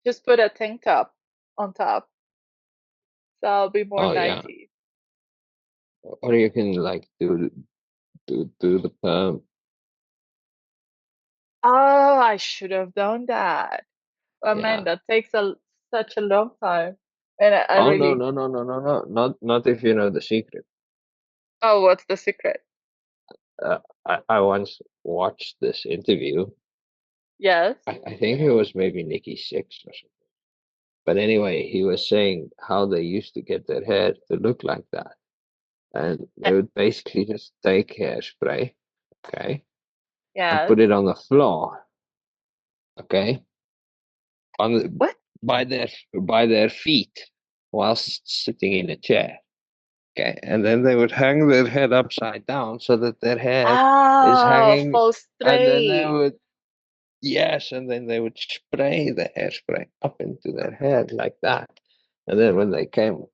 Just put a tank top on top, so I'll be more Oh yeah. 90s. Or you can like do the perm. Oh, I should have done that. Oh man, Yeah. that takes such a long time. And I Oh no really, no no no no no. Not if you know the secret. oh, what's the secret? I once watched this interview. Yes. I think it was maybe Nikki Six or something. But anyway, he was saying how they used to get their hair to look like that. And Eh, they would basically just take hairspray, okay, and yes. put it on the floor, okay, on the, What? by their feet whilst sitting in a chair. Okay, and then they would hang their head upside down so that their hair is Oh, hanging, full and then they straight. would, yes, and then they would spray the hairspray up into their hair like that. And then when they came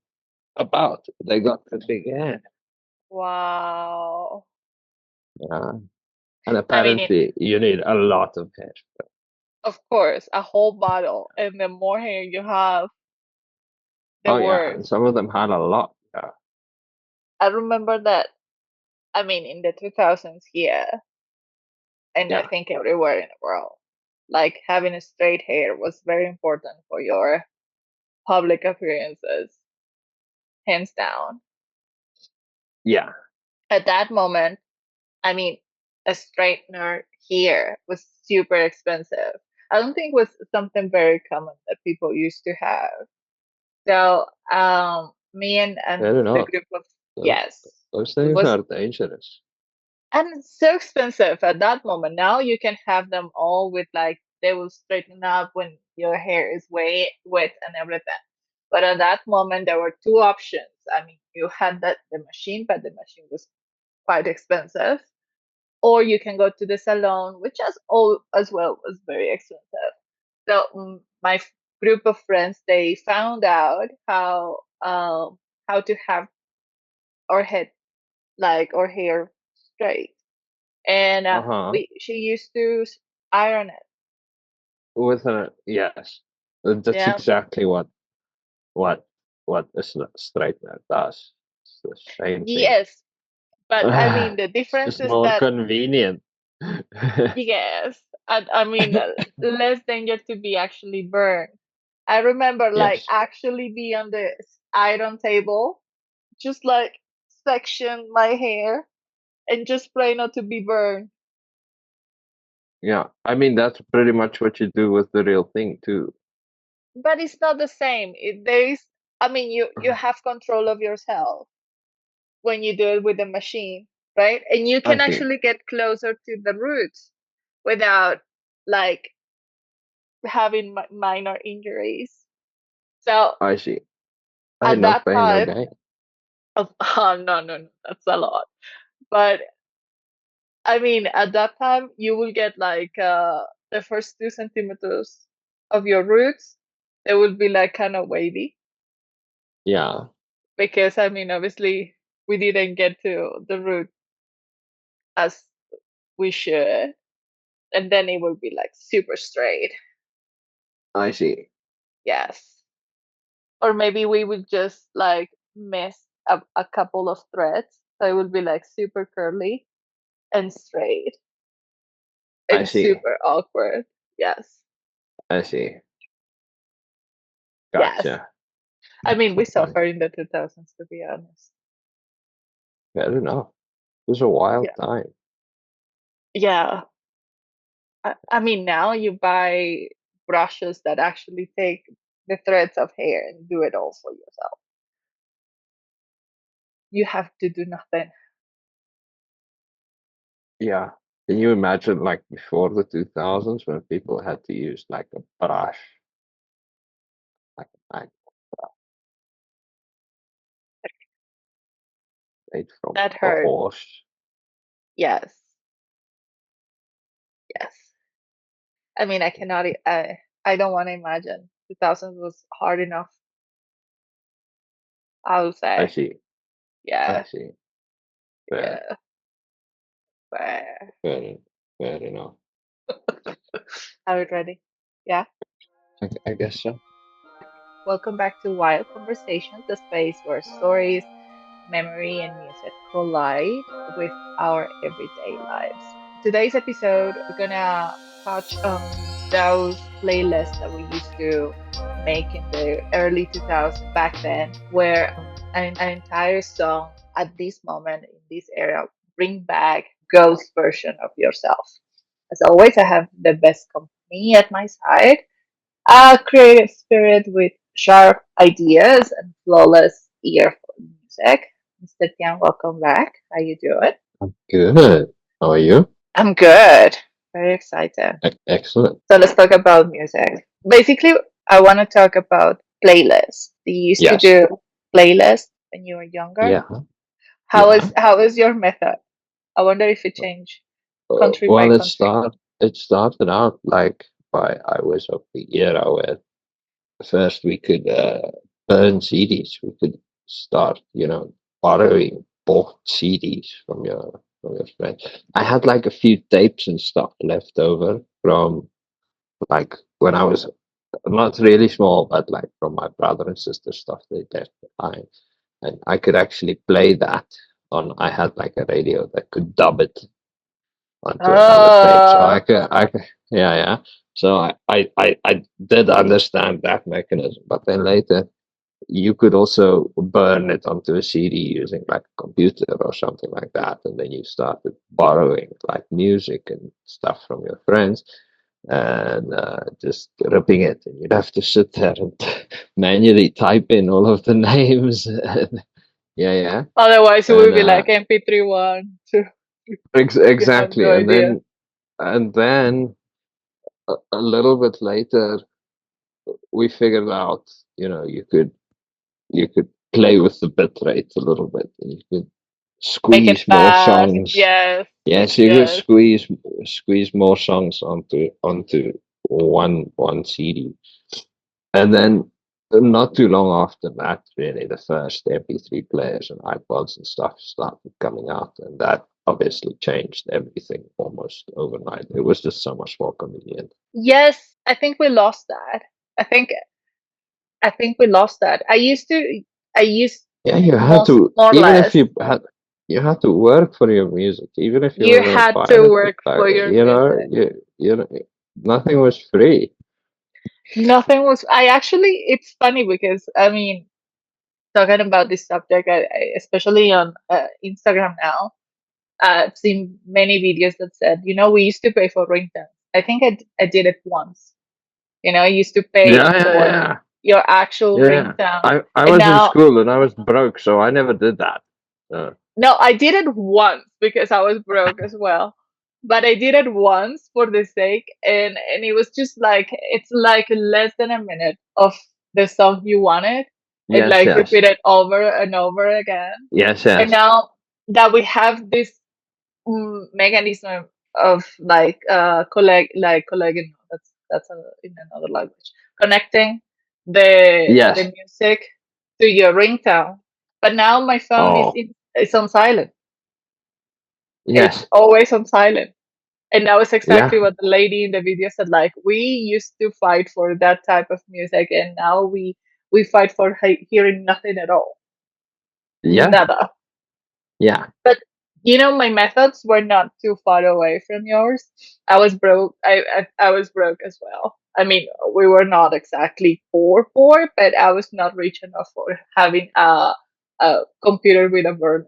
about, they got the big hair. Wow. Yeah. And I mean, apparently, you need a lot of hair. of course, a whole bottle, and the more hair you have, the Oh, yeah, worse. and some of them had a lot. Yeah. I remember that, I mean, in the 2000s here, and I Yeah. think everywhere in the world, like having a straight hair was very important for your public appearances, hands down. Yeah. At that moment, I mean, a straightener here was super expensive. I don't think it was something very common that people used to have. So, me I and don't the know. group of, Those, yes, those it things was, are dangerous. and it's so expensive at that moment. Now you can have them all with like, they will straighten up when your hair is wet and everything. But at that moment, there were two options. I mean, you had the machine, but the machine was quite expensive, or you can go to the salon, which as well was very expensive. So my group of friends, they found out how to have our head, like our hair, straight, and Uh-huh. we she used to iron it. With a, yes. That's Yeah. exactly what what a straightener does. It's the same thing. Yes, but I mean the It's difference just is more that, convenient. yes, I mean less danger to be actually burned. I remember like Yes. actually be on the iron table, just like section my hair and just pray not to be burned. Yeah. I mean, that's pretty much what you do with the real thing too. But it's not the same. There is, I mean, you have control of yourself when you do it with the machine, right? And you I can see. actually get closer to the roots without like having minor injuries. So I see. I at no that pain, no time, gain. oh, no, that's a lot. But I mean, at that time, you will get like the first 2 centimeters of your roots. They will be like kind of wavy Yeah. because I mean, obviously, we didn't get to the root as we should, and then it will be like super straight. I see. Yes, or maybe we would just like miss a couple of threads, so it will be like super curly and straight I and see. super awkward. Yes, I see. yes. Gotcha. I mean, we So funny. suffered in the 2000s, to be honest. I don't know. It was a wild Yeah. time. Yeah. I mean, now you buy brushes that actually take the threads of hair and do it all for yourself. You have to do nothing. Yeah. Can you imagine like before the 2000s when people had to use like a brush, like a knife made from That a hurt. horse? Yes. Yes. I mean, I cannot, I don't want to imagine. 2000s was hard enough, I would I say. see. I Yeah. see. Fair, Yeah. Fair. fair, fair enough. Are we ready? Yeah. I guess so. Welcome back to Wild Conversations, the space where stories, memory, and music collide with our everyday lives. Today's episode, we're gonna touch on those playlists that we used to make in the early 2000s back then, where an entire song at this moment in this era bring back ghost version of yourself. As always, I have the best company at my side, a creative spirit with sharp ideas and flawless ear for music. Mr. Tian, welcome back. How you doing? Good. How are you? I'm good. Very excited. Excellent. So let's talk about music. Basically, I want to talk about playlists. You used to Yes. do playlists when you were younger. Yeah. Yeah. How is your method? I wonder if it changed country by Well, country. it started out like by I was of the era where first we could burn CDs. We could start, borrowing bought CDs from your friends. I had like a few tapes and stuff left over from like when I was not really small, but like from my brother and sister stuff they left behind, and I could actually play that on. I had like a radio that could dub it onto another tape, so Oh, yeah, yeah. So I did understand that mechanism, but then later you could also burn it onto a CD using like a computer or something like that, and then you started borrowing like music and stuff from your friends and just ripping it, and you'd have to sit there and manually type in all of the names. Yeah, yeah, otherwise it would and be like MP3 one, two. You have no exactly, idea. and then a little bit later we figured out, you could play with the bit rate a little bit, and you could Make it squeeze more fast. songs. Yes, Yes, you could yes. squeeze more songs onto one CD, and then not too long after that, really, the first MP3 players and iPods and stuff started coming out, and that obviously changed everything almost overnight. It was just so much more convenient. Yes, I think we lost that. I think I think we lost that. I used Yeah, you had most to, more or even if less. you had to work for your music, even if you You were gonna had find to it, work for your music. you know, nothing was free. Nothing was. I actually. It's funny because I mean, talking about this subject, especially on Instagram now, I've seen many videos that said, we used to pay for ringtones. I think I did it once. I used to pay Yeah, yeah, for yeah, your actual yeah. ringtone, I and was in now school and I was broke, so I never did that. So, no, I did it once because I was broke as well. But I did it once for the sake, and it was just like it's like less than a minute of the song you wanted, and yes, like yes, repeat it over and over again. yes, And yes. now that we have this mechanism of like colleague, that's in another language, connecting the Yes. music to your ringtone. But now my phone Oh, is on silent. It's yes. always on silent. And that was exactly Yeah. what the lady in the video said. Like we used to fight for that type of music, and now we fight for hearing nothing at all, Yeah. nada. Yeah. But my methods were not too far away from yours. I was broke. I was broke as well. I mean, we were not exactly poor, but I was not rich enough for having a computer with a burner,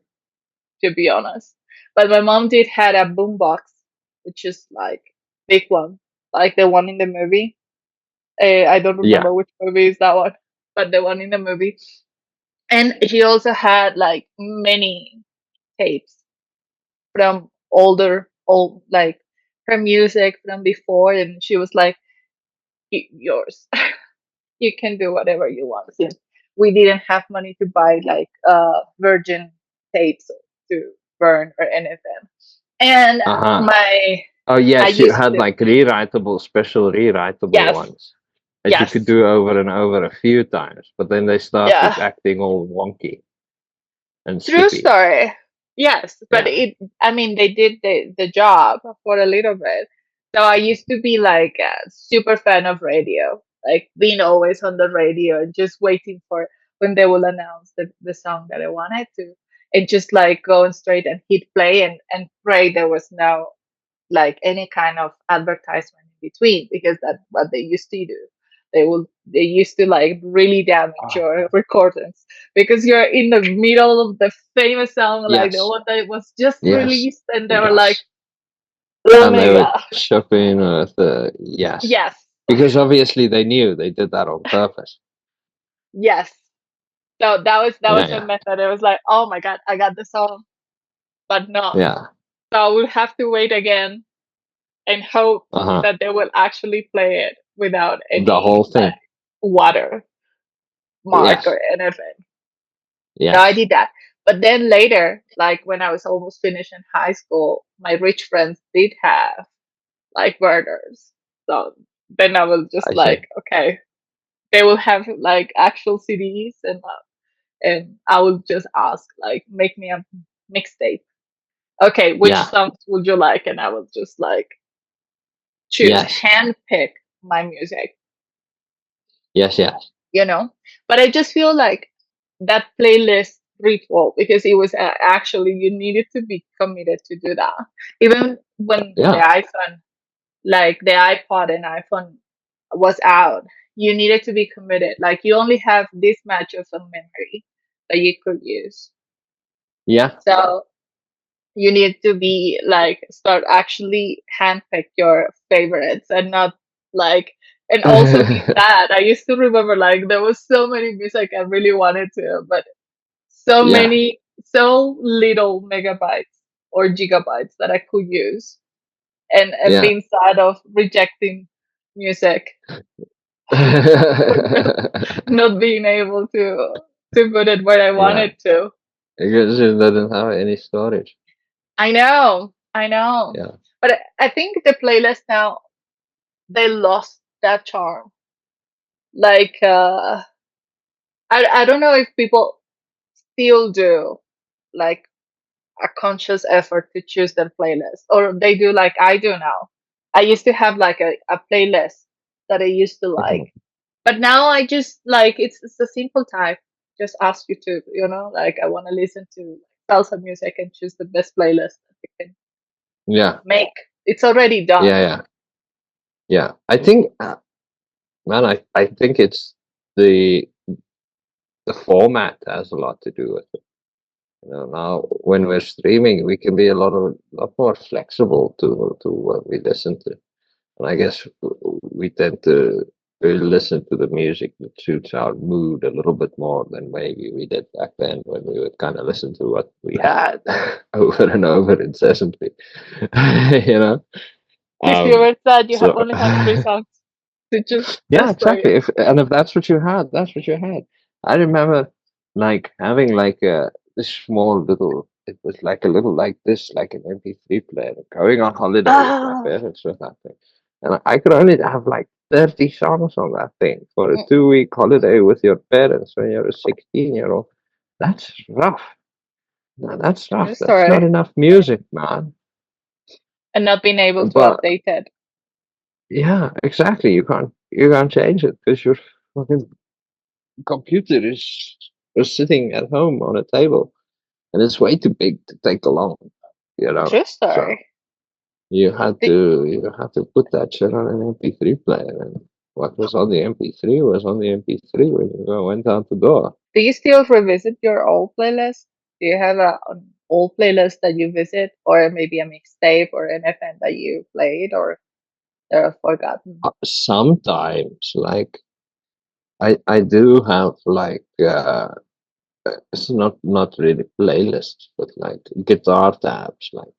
to be honest. But my mom did had a boombox, which is like big one, like the one in the movie. I don't Yeah. remember which movie is that one, but the one in the movie. And she also had like many tapes from old like her music from before, and she was like, Yours, you can do whatever you want." Since we didn't have money to buy like virgin tapes to burn or anything, and Uh-huh. my Oh, I yes, you used had to. like special rewritable Yes, ones that you could yes, do over and over a few times, but then they yeah, started acting all wonky and true skippy. story. Yes, but Yeah. I mean, they did the job for a little bit. So I used to be like a super fan of radio. like being always on the radio and just waiting for when they will announce the song that I wanted to, and just like going straight and hit play and pray there was no like any kind of advertisement in between, because that's what they used to do. They used to like really damage Ah, your recordings because you're in the middle of the famous song, like the yes, one that was just yes, released, and they were like, yes. oh And my they would god. chip in with the yes, Yes. because obviously they knew they did that on purpose. Yes. So that Yeah, was a yeah, method. It was like, oh my god, I got the song, but no. yeah. So I would have to wait again and hope Uh huh. that they will actually play it without The any whole like thing. water mark Yes, or anything. So I yes. did that. But then later, like when I was almost finishing high school, my rich friends did have like burners. So then I was just I see. like, okay, they will have like actual CDs, and I will just ask like, make me a mixtape. Okay, which Yeah. songs would you like? And I will just like choose, Yes. hand pick my music, Yes. Yes. you know. But I just feel like that playlist ritual, because it was actually you needed to be committed to do that. Even when the Yeah. iPhone, like the iPod and iPhone was out, you needed to be committed. Like you only have this much of a memory that you could use. Yeah. So you need to be like start actually handpick your favorites and not like, and also be sad. I used to remember like there was so many music I really wanted to, but so Yeah. many, so little megabytes or gigabytes that I could use, and Yeah. being sad of rejecting music or not being able to put it where I Yeah. wanted to. Because it doesn't have any storage. I know. Yeah. But I think the playlist now, they lost that charm. Like I don't know if people still do like a conscious effort to choose their playlist, or they do like I do now. I used to have like a playlist that I used to like, Mhm. but now I just like it's a simple type. Just ask YouTube, like I want to listen to salsa music and choose the best playlist that you can Yeah. make. It's already Yeah. done. Yeah. Yeah. I think, man, I think it's the the format has a lot to do with it. Now when we're streaming, we can be a lot more flexible to what we listen to. And I guess we tend to listen to the music that suits our mood a little bit more than maybe we did back then, when we would kind of listen to what we had over and over incessantly. you know. If you Um. were sad, you So only have three songs to yeah, just play. exactly. If that's what you had, that's what you had. I remember like having like a this small little. It was like a little like this, like an MP3 player, going on holiday with my Ah, parents with that thing, and I could only have like 30 songs on that thing for a mm, 2 week holiday with your parents when you're a 16-year-old. That's rough. No, that's true rough. That's not story. enough music, man. And not being able to But update it. yeah, exactly. You can't change it because your fucking computer is sitting at home on a table and it's way too big to take along, you know. True So story. Do, you had to put that shit on an MP3 player, and what was on the MP3 was on the MP3 when you went out the door. do you still revisit your old playlist? Do you have an old playlist that you visit, or maybe a mixtape or anything that you played or that are forgotten? Sometimes, like I do have like it's not really playlists, but like guitar tabs, like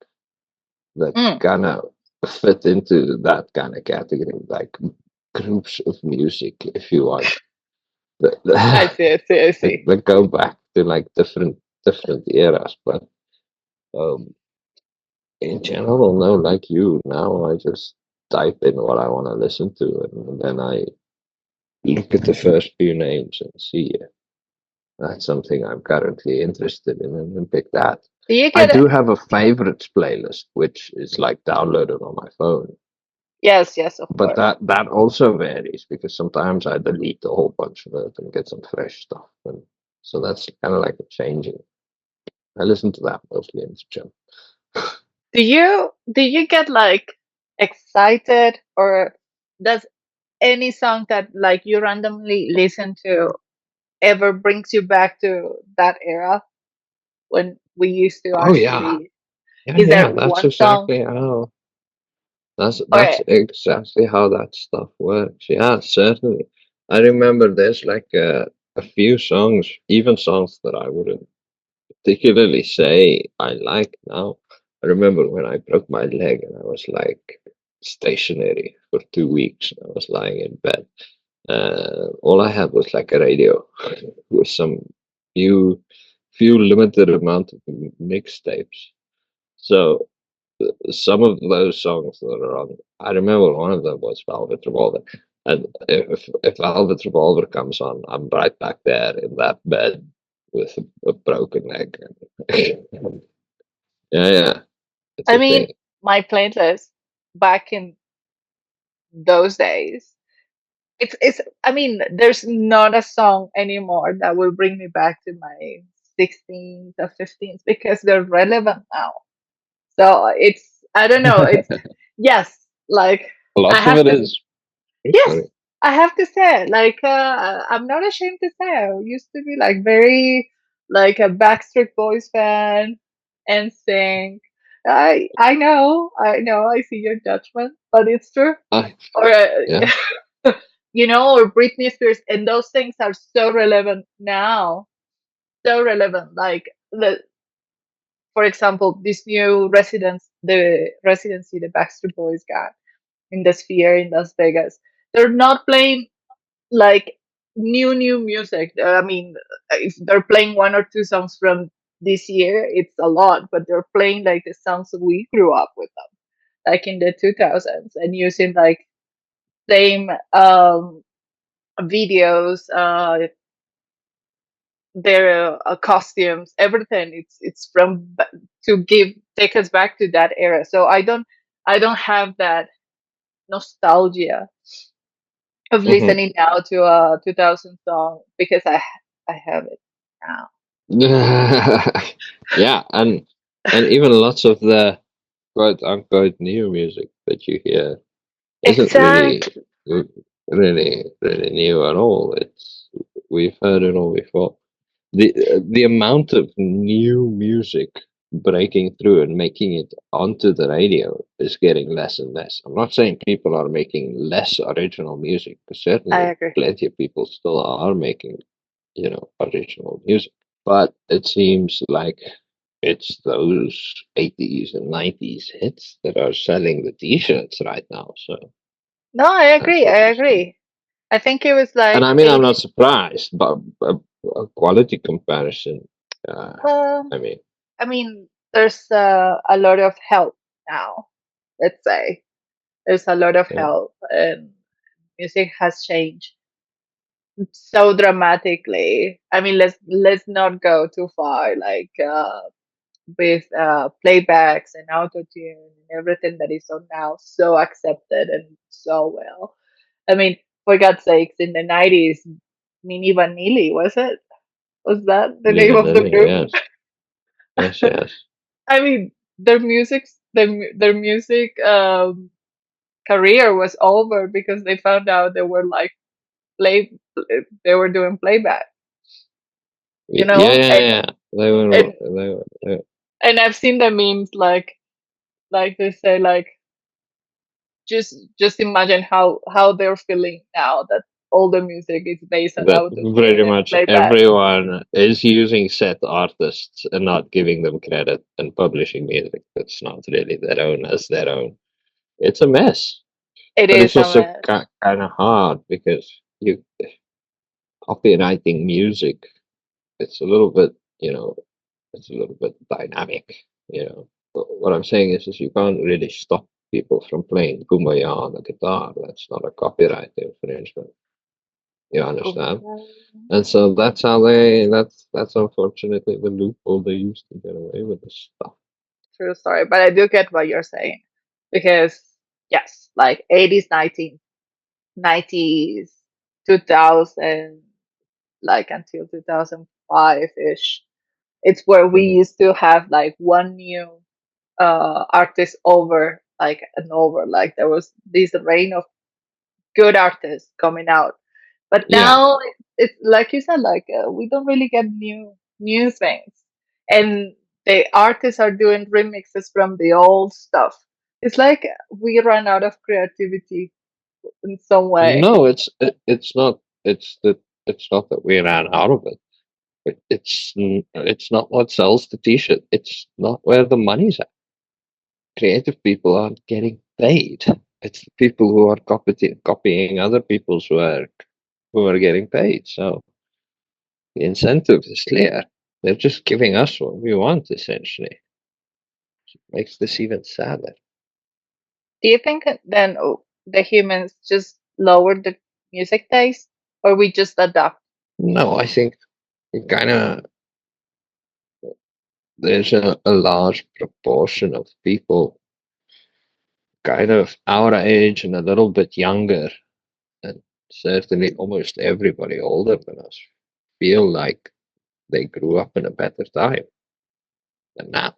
that Mm, kind of fit into that kind of category, like groups of music, if you want, that, I see, I see, I see. that go back to like different eras. But um, in general, no, like you, now I just type in what I want to listen to, and then I look at the first few names and see if that's something I'm currently interested in, and then pick that. Do you I get it? do have a favorites playlist, which is like downloaded on my phone. Yes, yes, of But course. that also varies because sometimes I delete a whole bunch of it and get some fresh stuff. And so that's kind of like a changing. I listen to that mostly in the gym. Do you get like excited, or does any song that like you randomly listen to ever brings you back to that era when we used to Oh yeah, actually? yeah, Is there yeah. That's one song? exactly how. That's Or exactly how that stuff works. Yeah, certainly. I remember there's like a few songs, even songs that I wouldn't particularly say I like now. I remember when I broke my leg and I was like stationary for 2 weeks. I was lying in bed. All I had was like a radio with some few few limited amount of mixtapes. So some of those songs that are on, I remember one of them was Velvet Revolver. And if Velvet Revolver comes on, I'm right back there in that bed with a broken leg. Yeah, yeah, it's I a mean, thing. my playlist back in those days, it's I mean, there's not a song anymore that will bring me back to my 16s or 15s because they're relevant now. So it's, I don't know, it's, yes, like I Lots of have it to, is. yes, Sorry. I have to say, like, I'm not ashamed to say, I used to be like very, like a Backstreet Boys fan and sing. I know, I see your judgment, but it's true. I, Or, yeah. or Britney Spears, and those things are so relevant now, so relevant. Like, for example, this new the residency the Backstreet Boys got in the Sphere in Las Vegas. They're not playing like new music. I mean, if they're playing one or two songs from this year, it's a lot, but they're playing like the songs that we grew up with them, like in the 2000s, and using like same videos, their costumes, everything. It's to give take us back to that era. So I don't have that nostalgia of Mhm. listening now to a 2000 song because I have it now. Yeah, and even lots of the quote unquote new music that you hear isn't really Exactly. really new at all. It's we've heard it all before. The amount of new music breaking through and making it onto the radio is getting less and less. I'm not saying people are making less original music, but I certainly agree. plenty of people still are making, original music. But it seems like it's those 80s and 90s hits that are selling the t-shirts right now. So No, I that's agree. what I you see. agree. I think it was And like I mean, I'm not 80. surprised, but a quality comparison, uh, Well, I mean, I mean, there's a lot of help now. Let's say there's a lot of yeah. help, and music has changed so dramatically. I mean, let's not go too far, like with playbacks and auto tune and everything that is on now, so accepted and so well. I mean, for God's sakes, in the 90s, Mini Vanilli, was it? Was that the name of the Vanilla, group? yes. Yes, yes. I mean, their music career was over because they found out they were like play they were doing playback, you Yeah, know? yeah, And yeah. and They were and I've seen the memes like they say like just imagine how they're feeling now that all the music is based on that auto tune pretty and much playback. everyone is using set artists and not giving them credit and publishing music that's not really their own as their own. It's a mess. It But it's is a also mess. kind of hard because you copywriting music, it's a little bit, it's a little bit dynamic. But what I'm saying is you can't really stop people from playing Kumbaya on the guitar. That's not a copyright infringement. You understand? And so that's how that's unfortunately the loophole they used to get away with this stuff. True story, but I do get what you're saying because Yes, like 80s, 1990s, 2000, like until 2005 ish. It's where we Mhm. used to have like one new artist over like and over. Like there was this reign of good artists coming out. But Yeah. now it's like you said, like we don't really get new things, and the artists are doing remixes from the old stuff. It's like we run out of creativity in some way. No, it's not. It's not that we ran out of it. It's not what sells the T-shirt. It's not where the money's at. Creative people aren't getting paid. It's the people who are copying other people's work who are getting paid. So the incentive is clear. They're just giving us what we want, essentially. Makes this even sadder. Do you think then the humans just lowered the music taste, or we just adapt? No, I think kind of there's a large proportion of people kind of our age and a little bit younger, and certainly almost everybody older than us feel like they grew up in a better time than now,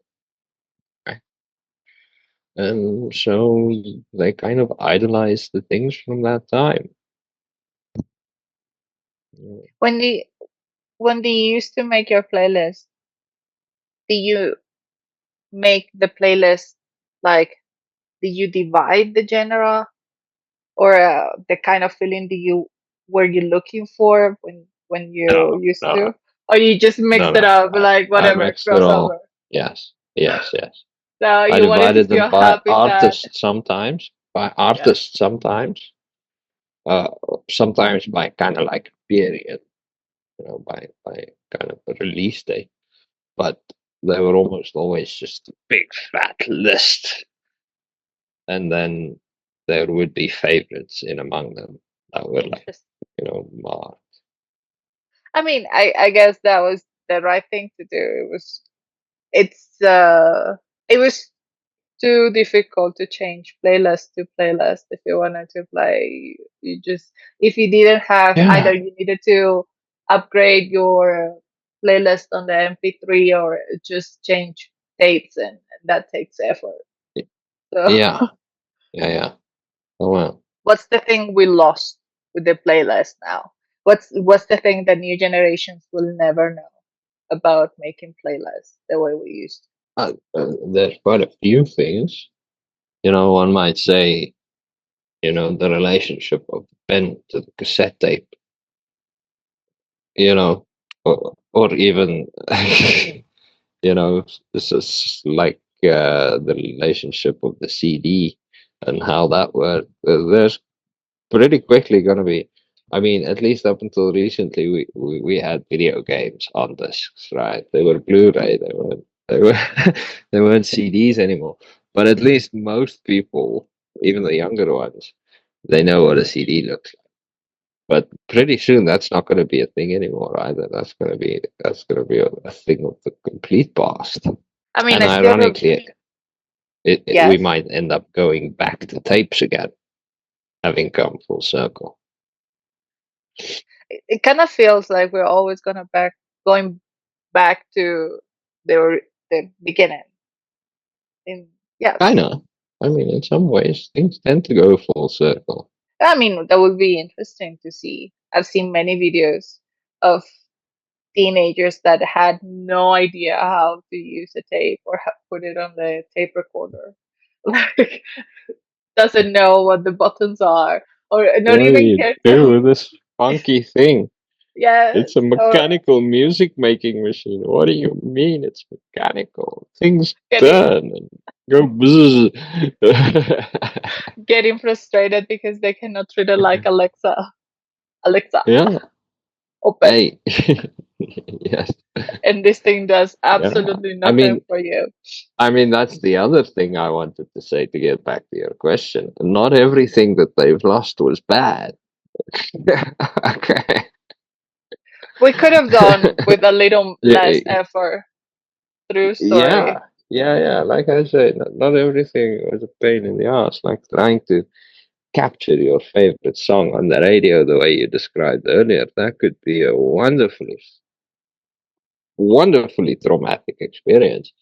right? And so they kind of idolize the things from that time. When the when you used to make your playlist, do you make the playlist like, do you divide the genre, or the kind of feeling do you were you looking for when you No, used no, to, or you just no, mixed it no. up like I whatever mixed it crossover? all. Yes, yes, yes. So I you wanted to divided them feel by happy, sad. artists sometimes, Yeah. uh, sometimes by kind of like period, by kind of a release date. But they were almost always just a big fat list, and then there would be favorites in among them that were like, Interesting. marked. I mean, I guess that was the right thing to do. It's it was too difficult to change playlist to playlist. If you wanted to play, you just, if you didn't have, either Yeah, you needed to upgrade your playlist on the MP3, or just change dates, and that takes effort. So yeah, yeah, yeah. Oh well. what's the thing we lost with the playlist now? What's the thing that new generations will never know about making playlists the way we used to? There's quite a few things. One might say, the relationship of the pen to the cassette tape, or even, this is like the relationship of the CD and how that worked. There's pretty quickly going to be, I mean, at least up until recently, we had video games on discs, right? They were Blu-ray, they were they weren't CDs anymore. But at least most people, even the younger ones, they know what a CD looks like. But pretty soon that's not going to be a thing anymore either. That's going to be a thing of the complete past. I mean, And I still ironically, we yes. might end up going back to tapes again, having come full circle. It kind of feels like we're always gonna back going back to the beginning. In Kind yes, of. I mean, in some ways, things tend to go full circle. I mean that would be interesting to see. I've seen many videos of teenagers that had no idea how to use a tape, or put it on the tape recorder. Like, doesn't know what the buttons are, or not What do even you care do to. with this funky thing? Yes, It's a or mechanical music making machine. What do you mean it's mechanical? Things getting turn and go bzzz. getting frustrated because they cannot treat it like Alexa. Alexa, Yeah. open. Hey. Yes. And this thing does Yeah. absolutely I nothing mean, for you. that's the other thing I wanted to say to get back to your question. Not everything that they've lost was bad. Okay. We could have done with a little Yeah, less effort. True yeah, story. yeah. Like I say, not everything was a pain in the ass. Like trying to capture your favorite song on the radio the way you described earlier, that could be a wonderfully traumatic experience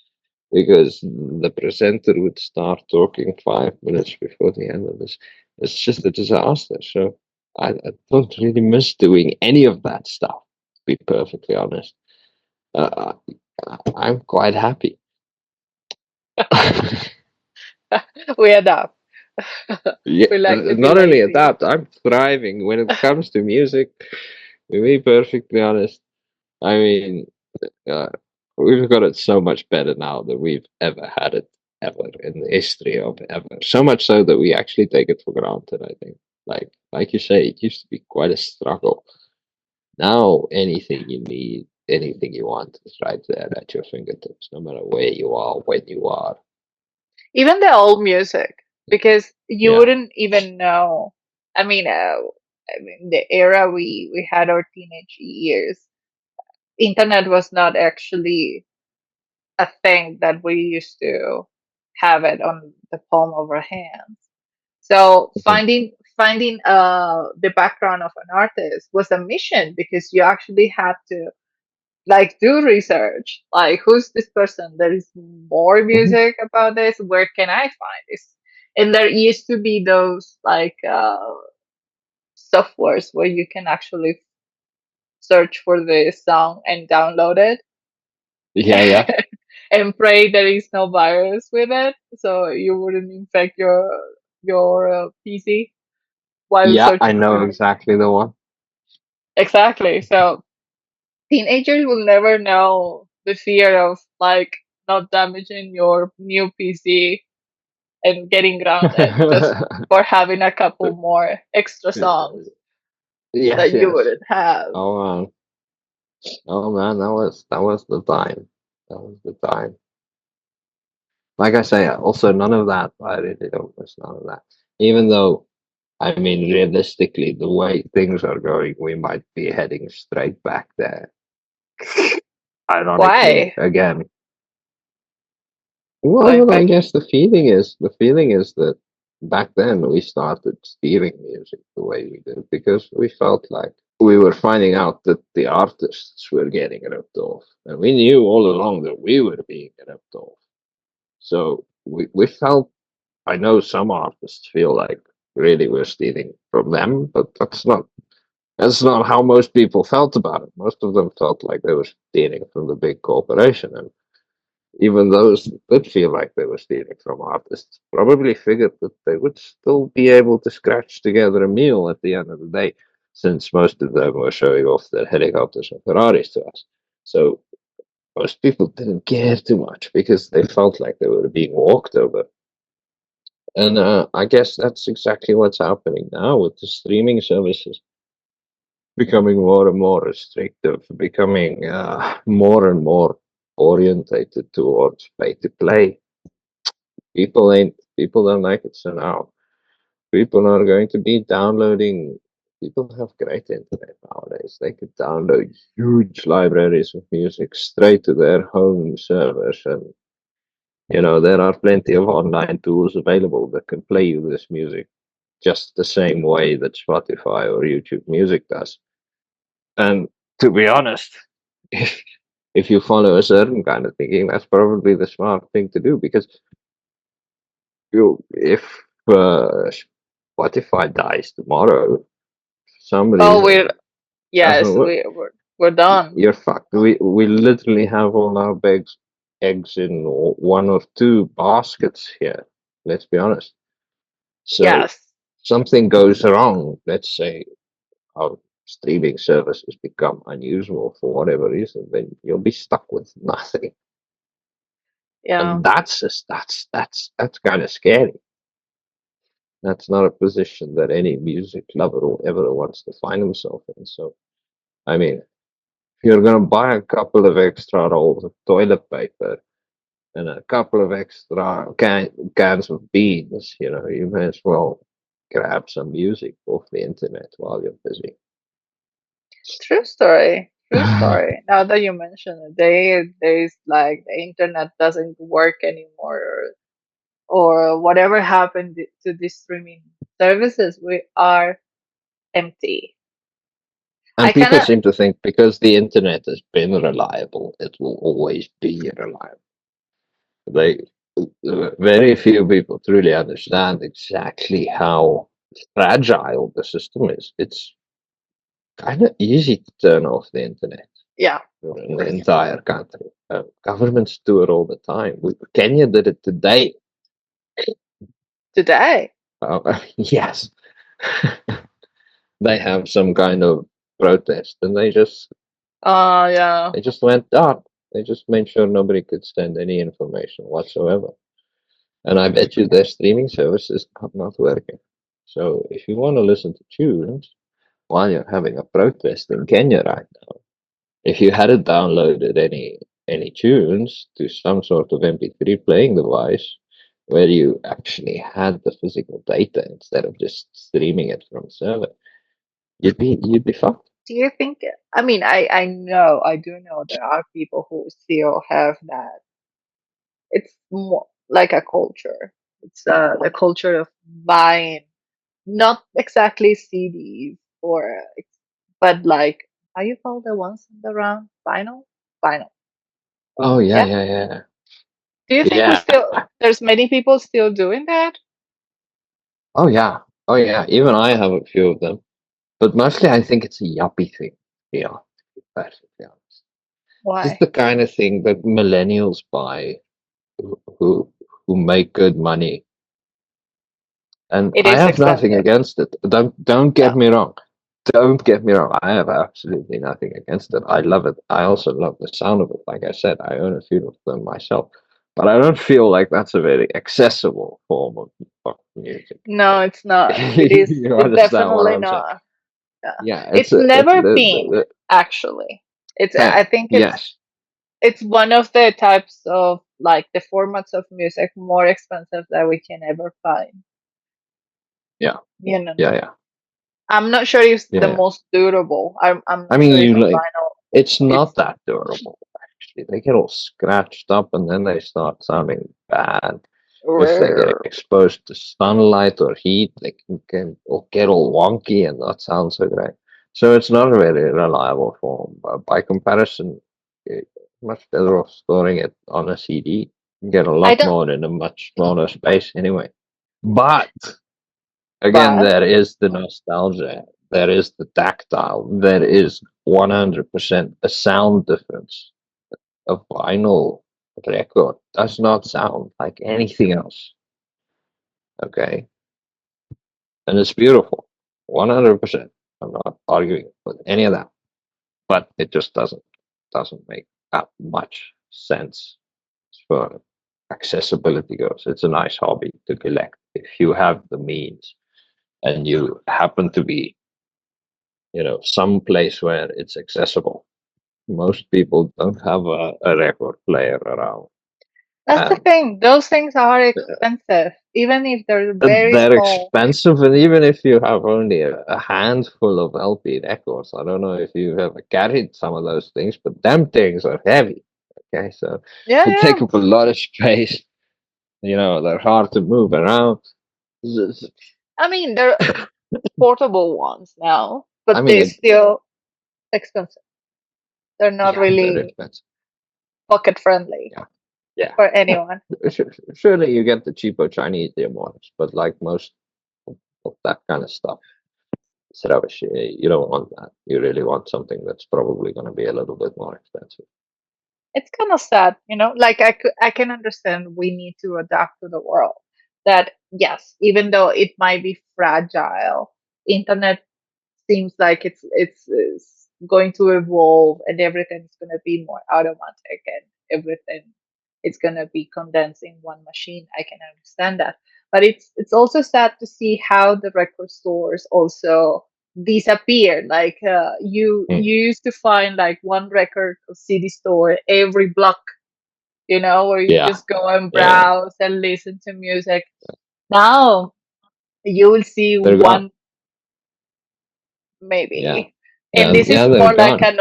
because the presenter would start talking 5 minutes before the end of this. It's just a disaster. So I don't really miss doing any of that stuff, to be perfectly honest. Uh, I'm quite happy. We adapt. Yeah, We like to be not only lazy. adapt, I'm thriving when it comes to music. To be perfectly honest, I mean, uh, we've got it so much better now than we've ever had it ever in the history of ever. So much so that we actually take it for granted. I think, like you say, it used to be quite a struggle. Now, anything you need, anything you want, is right there at your fingertips, no matter where you are, when you are. Even the old music, because you Yeah. wouldn't even know. I mean, the era we had our teenage years, internet was not actually a thing that we used to have it on the palm of our hands. So Mhm. finding the background of an artist was a mission because you actually had to like do research. Like who's this person? There is more Mhm. music about this. Where can I find this? And there used to be those like softwares where you can actually search for the song and download it Yeah, yeah, and pray there is no virus with it, so you wouldn't infect your PC while yeah. I searching know for. exactly the one. Exactly. So teenagers will never know the fear of like not damaging your new PC and getting grounded just for having a couple more extra songs Yes, that you yes. wouldn't have. Oh oh man, that was the time. That was the time. Like I say, also none of that. I really don't miss none of that. Even though, I mean, realistically, the way things are going, we might be heading straight back there. Ironically, Why? again. Going Well, I back. guess the feeling is that back then we started steering music the way we did because we felt like we were finding out that the artists were getting ripped off, and we knew all along that we were being ripped off. So we felt. I know some artists feel like really we're stealing from them, but that's not how most people felt about it. Most of them felt like they were stealing from the big corporation, and even those that feel like they were stealing from artists probably figured that they would still be able to scratch together a meal at the end of the day, since most of them were showing off their helicopters and Ferraris to us. So most people didn't care too much because they felt like they were being walked over. And I guess that's exactly what's happening now with the streaming services becoming more and more restrictive, becoming more and more orientated towards pay to play. People don't like it, so now people are going to be downloading. People have great internet nowadays. They could download huge libraries of music straight to their home servers, and there are plenty of online tools available that can play you this music just the same way that Spotify or YouTube Music does. And to be honest, if you follow a certain kind of thinking, that's probably the smart thing to do because if uh, Spotify dies tomorrow, for some Oh, we're reason doesn't yes, work, we're done. you're fucked. We literally have all our eggs in one or two baskets here. Let's be honest. So Yes, something goes wrong. Let's say our streaming services become unusual for whatever reason, then you'll be stuck with nothing. yeah. And that's kind of scary. That's not a position that any music lover or ever wants to find himself in. So, I mean, if you're gonna buy a couple of extra rolls of toilet paper and a couple of extra cans of beans, you may as well grab some music off the internet while you're busy. True story. True story. Now that you mention it, there's like the internet doesn't work anymore, or whatever happened to these streaming services. We are empty. I And kind people of, seem to think because the internet has been reliable, it will always be reliable. They very few people truly understand exactly how fragile the system is. It's kind of easy to turn off the internet yeah, in the entire country. Governments do it all the time. Kenya did it today. today. Yes, they have some kind of protest, and Yeah. they just went dark. They just made sure nobody could send any information whatsoever. And I bet you their streaming service is not working. So if you want to listen to tunes while you're having a protest in Kenya right now, if you hadn't downloaded any tunes to some sort of MP3 playing device where you actually had the physical data instead of just streaming it from a server, you'd be fucked. Do you think? I mean, I do know there are people who still have that. It's more like a culture. It's the culture of buying, not exactly CDs or, but like how you call the ones in the round? Vinyl, vinyl. Oh yeah, Yeah. yeah, yeah, Do you think we yeah. still? There's many people still doing that. Oh yeah, oh yeah. Even I have a few of them, but mostly I think it's a yuppie thing. Yeah, to be perfectly honest. This is Why? the kind of thing that millennials buy who make good money. And It I is have nothing expensive. against it. Don't No. get me wrong. Don't get me wrong. I have absolutely nothing against it. I love it. I also love the sound of it. Like I said, I own a few of them myself. But I don't feel like that's a very accessible form of music. No, it's not. It is. You It's understand what definitely I'm saying? not. Yeah. Yeah, It's it's never been actually. It's. I fair. think Yes. it's one of the types of like the formats of music more expensive that we can ever find. Yeah. You know, Yeah. Yeah. I'm not sure if it's Yeah. the Yeah. most durable. I'm I not mean, sure if you a like vinyl. it's not It's that durable. Actually, they get all scratched up, and then they start sounding bad. If they get rare. exposed to sunlight or heat, they can or get all wonky and not sound so great. So it's not a very reliable form. But by comparison, it's much better off storing it on a CD. You get a I lot don't. more in a much smaller space anyway. But again, But there is the nostalgia. There is the tactile. There is 100% a sound difference. A vinyl record does not sound like anything else. Okay, and it's beautiful, 100%. I'm not arguing with any of that, but it just doesn't make that much sense as far accessibility goes. It's a nice hobby to collect if you have the means and you happen to be, some place where it's accessible. Most people don't have a record player around, that's the and thing. Those things are expensive, even if they're very they're small. expensive, and even if you have only a handful of LP records, I don't know if you've ever carried some of those things, but them things are heavy. Okay, so Yeah, they yeah. take up a lot of space. They're hard to move around. I mean, they're portable ones now, I but mean, they're still expensive. They're not yeah, they're really expensive. pocket friendly Yeah, yeah. for anyone. Surely you get the cheaper Chinese ones, but like most of that kind of stuff, it's rubbish. You don't want that. You really want something that's probably going to be a little bit more expensive. It's kind of sad, like I can understand we need to adapt to the world. That yes, even though it might be fragile, internet seems like it's going to evolve and everything's going to be more automatic and everything is going to be condensed in one machine. I can understand that, but it's also sad to see how the record stores also disappear. Like Mm. you used to find like one record or CD store every block, where you Yeah, just go and yeah, yeah. browse and listen to music. Now you will see They're gone. one, Yeah. maybe. And this yeah, is they're more like gone. a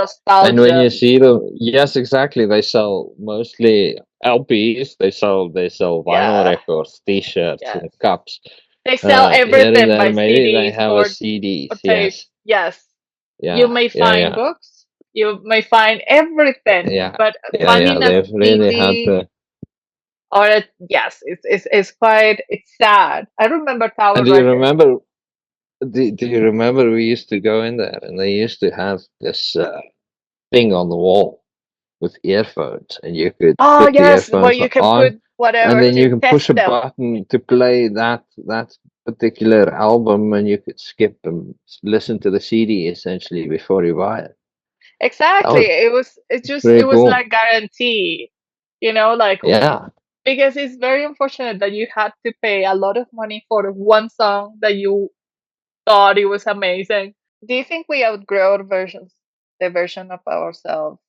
And when nostalgia. you see them, yes, exactly. They sell mostly LPs. They sell vinyl Yeah, records, T-shirts, yes. and cups. They sell Here and everything there, by maybe they CDs have a or CDs. tapes. Yes, Yes. You yeah, may yeah, find yeah, books, you may find everything, yeah, but yeah, yeah. finding a They've really had CD the. or a, yes, it's quite, it's sad. I remember Tower And do you Records. remember? Do you remember we used to go in there and they used to have this thing on the wall with earphones, and you could Oh put the yes, where earphones you can on, put and whatever then to you can test push a them. button to play that particular album, and you could skip and listen to the CD essentially before you buy it. That Exactly. was It pretty was cool. like guarantee, like, Yeah, because it's very unfortunate that you had to pay a lot of money for one song that you thought it was amazing. Do you think we outgrow our versions, the version of ourselves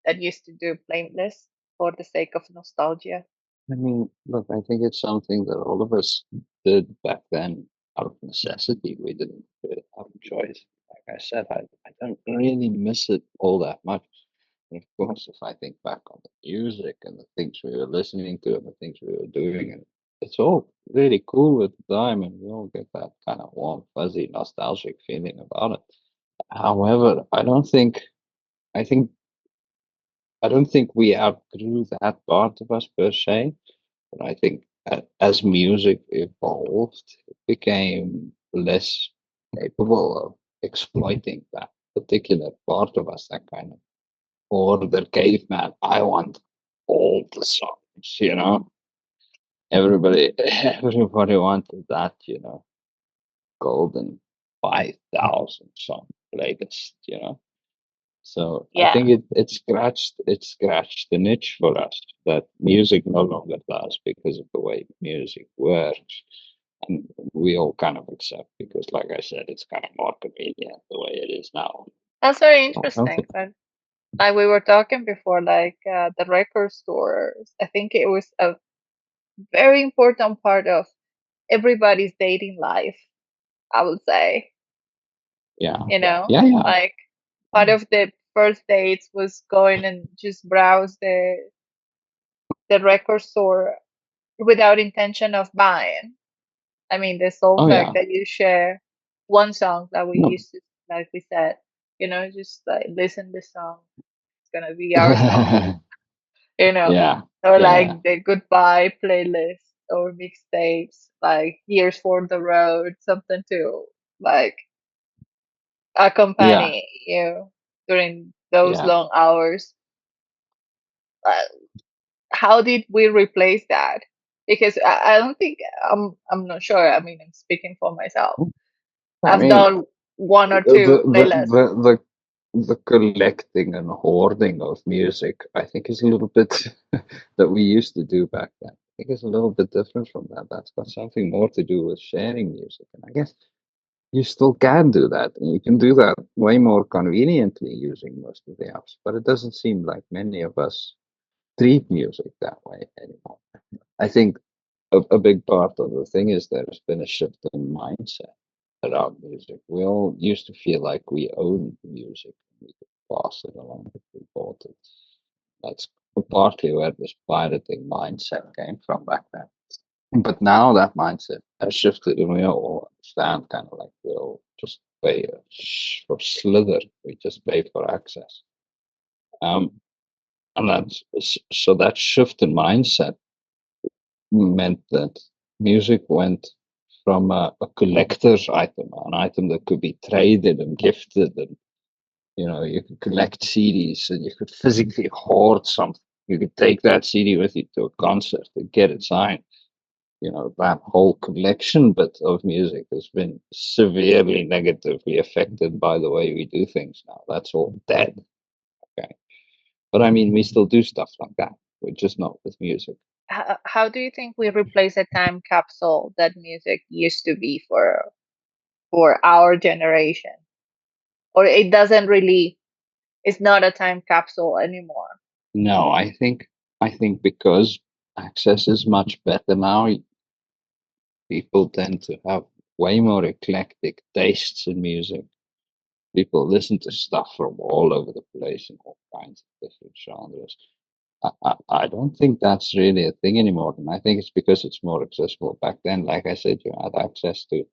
that used to do playlists for the sake of nostalgia? I mean, look, I think it's something that all of us did back then out of necessity. We didn't really have a choice. Like I said, I don't really miss it all that much. And of course, if I think back on the music and the things we were listening to and the things we were doing, and it's all really cool at the time, and we all get that kind of warm, fuzzy, nostalgic feeling about it. However, I think, I don't think we outgrew that part of us per se. But I think as music evolved, it became less capable of exploiting that particular part of us, that kind of order caveman. I want all the songs, Everybody, everybody wanted that, golden 5,000 song playlist. So I Yeah. think it scratched the niche for us that music no longer does because of the way music works. And we all kind of accept because, like I said, it's kind of more convenient the way it is now. That's very So I don't interesting. think, But like we were talking before, like the record stores, I think it was a very important part of everybody's dating life, I would say. yeah, You know, yeah, yeah, like part of the first dates was going and just browse the record store without intention of buying. I mean, the sole oh fact yeah, that you share one song that we no. used to, like we said, just like listen this song, it's gonna be our song, you know, Yeah, or yeah, yeah, like the goodbye playlist or mixtapes, like Years for the Road, something to like yeah, accompany you during those yeah. long hours. Uh, how did we replace that? Because I don't think, I'm not sure. I mean, I'm speaking for myself. I I've mean, done one or the two the playlists. the the, the collecting and hoarding of music, I think, is a little bit that we used to do back then. I think it's a little bit different from that. That's got something more to do with sharing music, and I guess you still can do that, and you can do that way more conveniently using most of the apps. But it doesn't seem like many of us treat music that way anymore. I think a big part of the thing is there's been a shift in mindset around music. We all used to feel like we owned music. We could pass it along if we bought it. That's partly where this pirating mindset came from back then. But now that mindset has shifted, and we all understand kind of like we'll just pay for slither. We just pay for access. Um, and so that shift in mindset meant that music went from a collector's item, an item that could be traded and gifted, and you could collect CDs and you could physically hoard something. You could take that CD with you to a concert and get it signed. That whole collection bit of music has been severely negatively affected by the way we do things now. That's all dead. Okay. But I mean, we still do stuff like that. We're just not with music. How do you think we replace a time capsule that music used to be for our generation? Or it doesn't really, it's not a time capsule anymore. No, I think because access is much better now, people tend to have way more eclectic tastes in music. People listen to stuff from all over the place in all kinds of different genres. I don't think that's really a thing anymore. And I think it's because it's more accessible. Back then, like I said, you had access to,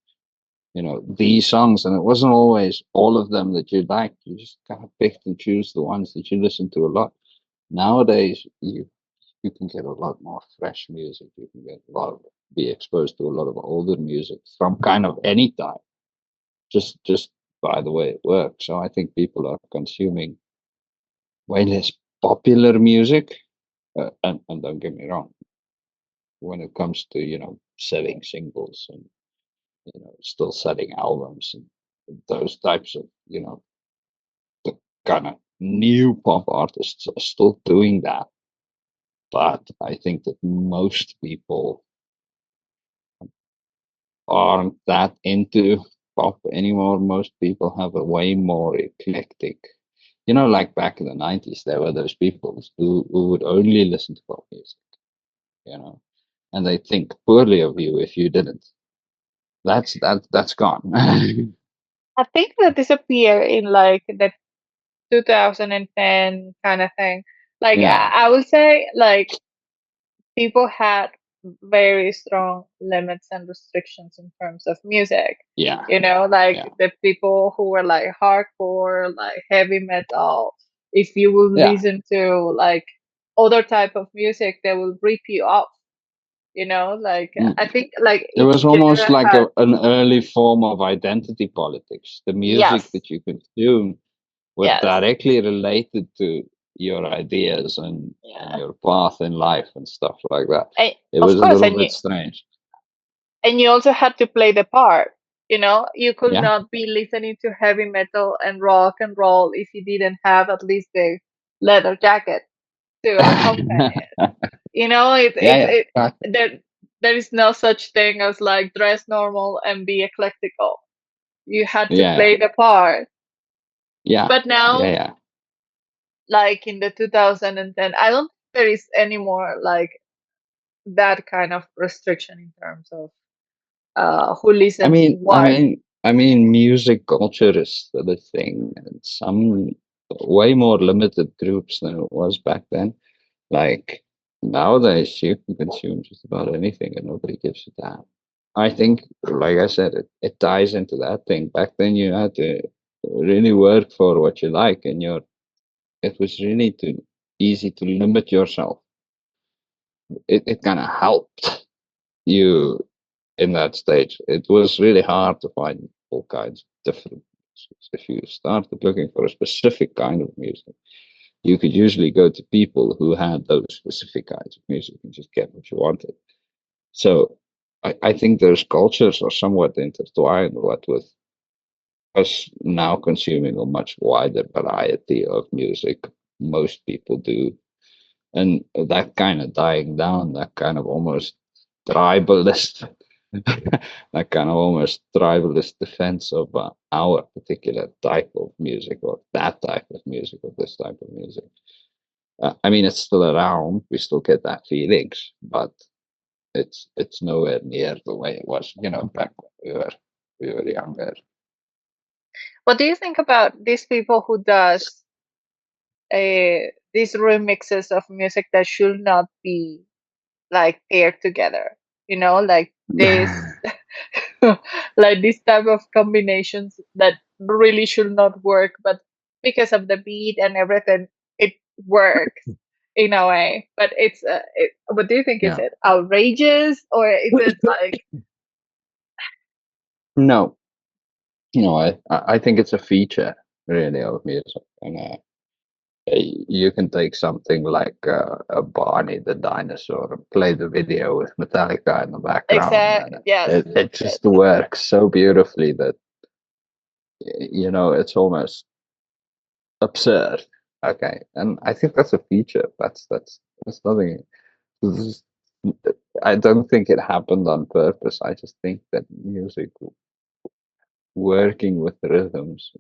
these songs, and it wasn't always all of them that you liked. You just kind of picked and choose the ones that you listen to a lot. Nowadays, you can get a lot more fresh music. You can get be exposed to a lot of older music from kind of any time, just by the way it works. So I think people are consuming way less popular music. And don't get me wrong, when it comes to, selling singles and, still selling albums and those types of, the kind of new pop artists are still doing that. But I think that most people aren't that into pop anymore. Most people have a way more eclectic. Like back in the 90s, there were those people who would only listen to pop music, and they think poorly of you if you didn't. That's gone. I think that disappear in like the 2010 kind of thing. Like Yeah, I would say like people had very strong limits and restrictions in terms of music. yeah, Like yeah, the people who were like hardcore, like heavy metal, if you would yeah. listen to like other type of music, they will rip you off. Like Mm. I think like It each was almost genre like had an early form of identity politics. The music yes, that you consume were yes, directly related to your ideas and yeah. your path in life and stuff like that. And It of was a course, little bit strange. and you also had to play the part. You could Yeah. not be listening to heavy metal and rock and roll if you didn't have at least the leather jacket to accompany it. Yeah, It's yeah, it exactly. there is no such thing as like dress normal and be eclectical. You had to Yeah, play the part. yeah, But yeah, now, yeah. like in the 2010, I don't think there is any more like that kind of restriction in terms of who I listens mean, I what. mean, I mean, music culture is still a thing, and some way more limited groups than it was back then. Like nowadays, you can consume just about anything, and nobody gives a damn. I think, like I said, it ties into that thing. Back then, you had to really work for what you like, and it was really too easy to limit yourself. It kind of helped you in that stage. It was really hard to find all kinds of different music. If you started looking for a specific kind of music, you could usually go to people who had those specific kinds of music and just get what you wanted. So I think those cultures are somewhat intertwined, what with us now consuming a much wider variety of music. Most people do. And that kind of dying down, that kind of almost tribalist, that kind of almost tribalist defense of our particular type of music or that type of music or this type of music. I mean, it's still around. We still get that feelings, but it's nowhere near the way it was, back when we were younger. What do you think about these people who does these remixes of music that should not be like paired together? Like this, like this type of combinations that really should not work, but because of the beat and everything, it works in a way. But what do you think? Is Yeah. it outrageous or is it like No, I think it's a feature really of music, and you can take something like Barney the dinosaur and play the video with Metallica in the background, exact? and Yes, it yes. just works so beautifully that it's almost absurd. Okay, and I think that's a feature. That's nothing. this is- I don't think it happened on purpose. I just think that music working with rhythms,